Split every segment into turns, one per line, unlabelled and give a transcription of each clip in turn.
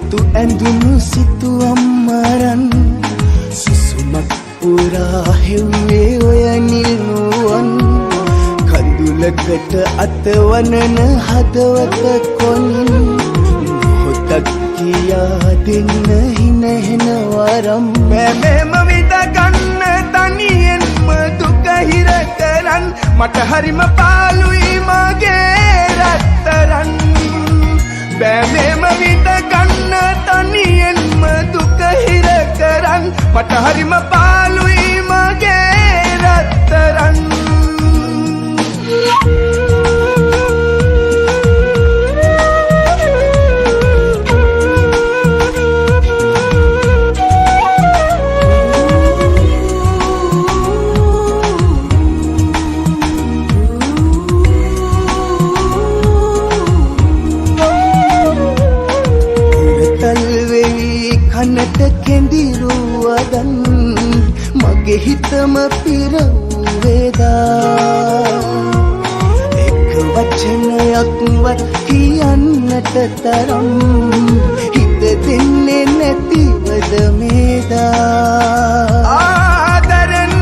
netu ඇඳුණු සිතුවම් මරන් සුසුමක් පුරා හෙව්වේ ඔය නිල්නුවන් කඳුලකට අතවනන හදවත කොනින් මොහොතක් කියා දෙන්න හිනහෙන වරම් මෙම විඳ ගන්න තනියෙන්ම දුක හිර කරන් මට හරිම පාළුයි මගේ රත්තරන් මෙම විඳ ගන්න තනියෙන්ම දුක හිර කරන් මට හරිම පාළුයි මගේ රත්තරන් කනට කෙඳිරුවදන් මගේ හිතම පිරවේදා එක වචනයක්වත් කියන්නට තරම් හිත දෙන්නේ නැතිවද මේදා ආදරෙන්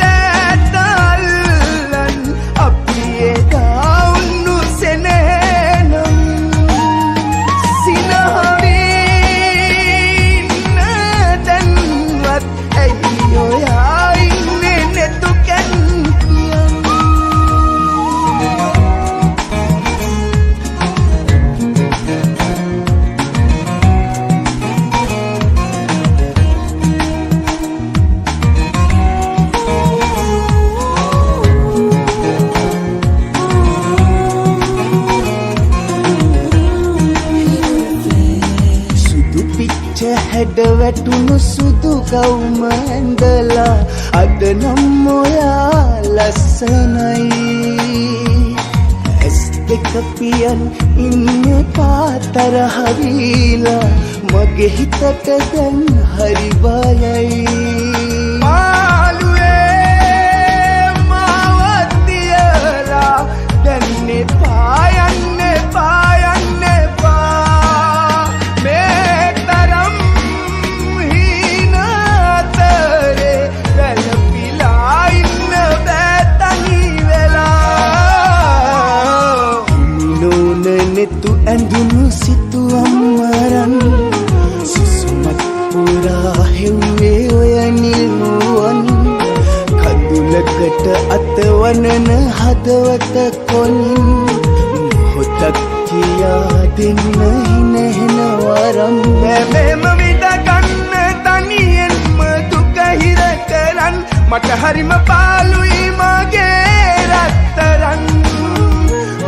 දැතල්ලන් අපි එදා උන්නු සෙනෙහනම් සිනහවේ හැඩ වැටුණු සුදු ගවුම ඇඳලා අද නම් ඔයා ලස්සනයි ඇස් දෙක පියන් ඉන්නේ පාතරහ වීලා මගේ හිතට දැන් හරි බයයි මාළුවේ මාවත් තියලා දැන්නේ පායන්නේ පායන්නේ පා මේ තරම් හීනතරේ වැළපිලා ඉන්න බෑ තනි වෙලා හිමිනෝන නෙතු ඇඳුණු සිතුවම් වරන් සුසුමක් පුරා හෙව්වේ ඔය නිල්නුවන් කඳුලකට අතවනන හදවත කොනින් මොහොතක් කියා දෙන්න හිනහෙන වරම් මෙම විඳ ගන්න තනියෙන්ම දුක හිර කරන් මට හරිම පාළුයි මගේ රත්තරන්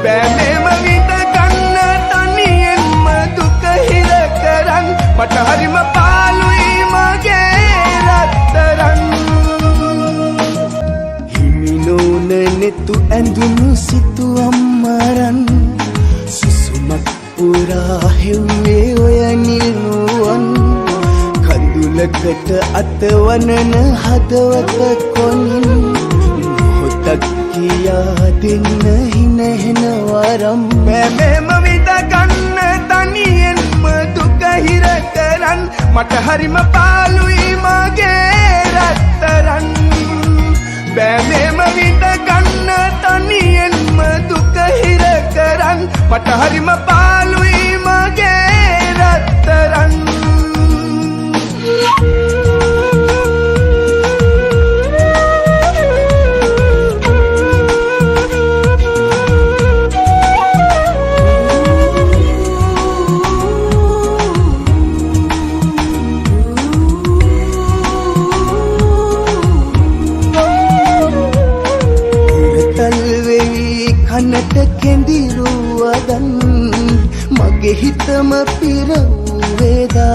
මෙම විඳ ගන්න තනියෙන්ම දුක හිර කරන් මට හරිම පාළුයි මගේ රත්තරන් හිමිනෝන නෙතු ඇඳුණු සිතුවම් මරන් සුසුමක් පුරා හෙව්වේ ඔය නිල්නුවන් කඳුලකට අතවනන හදවත කොනින් මොහොතක් කියා දෙන්න හිනහෙන වරම් මෙම විඳ ගන්න තනියෙන්ම දුක හිර කරන් මට හරිම පාළුයි මගේ රත්තරන් මෙම විඳ ගන්න තනියෙන්ම දුක හිර කරන් මට හරිම පාළුයි මගේ රත්තරන් කනට කෙඳිරුවදන් මගේ හිතම පිරවේදා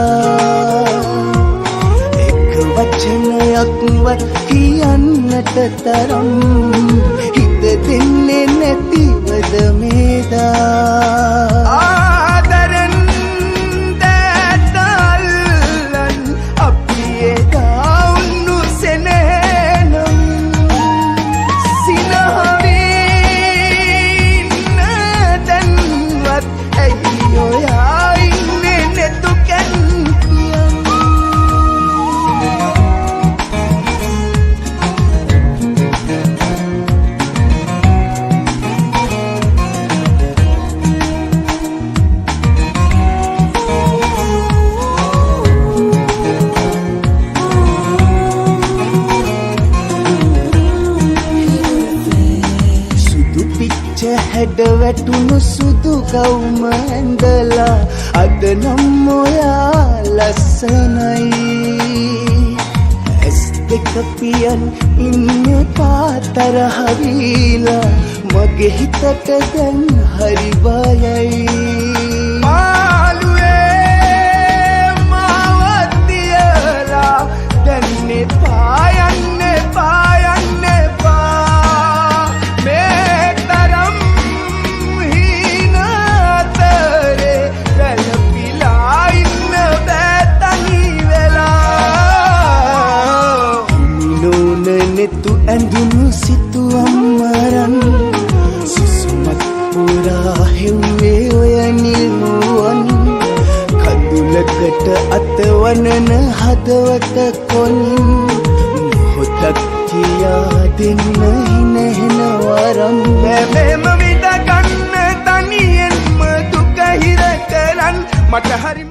එක වචනයක්වත් කියන්නට තරම් හිත දෙන්නේ නැතිවද මේදා ආදරෙන් දැතල්ලන් අපි එදා උන්නු සෙනෙහනම් සිනහවේ ඔයා ඉන්නේ මඩ වැටුණු සුදු කවුම ඇඳලා අද නම් ඔයා ලස්සනයි ඇස් දෙක පියන් ඉන්නේ පාතරහ වීලා මගේ හිතට දැන් හරි බයයි මාළුවේ මාව තියලා දැන් පායන්නේ පායන්නේ පා මේ තරම් හිනාතරේ වැළපිලා ඉන්න බෑ තනි වෙලා නෝනනෙතු ඇඳුණු සිතුවම් මරන් සුසුමත් පුරා හෙව්වේ ඔය නිල්මුවන් කඳුලකට අතවනන හදවත කොනින් මොහොතක් කියා දෙන්න හිනහෙන වරම් බැබෙම විඳ ගන්න තනියෙන්ම දුක හිර කරන් මට හරි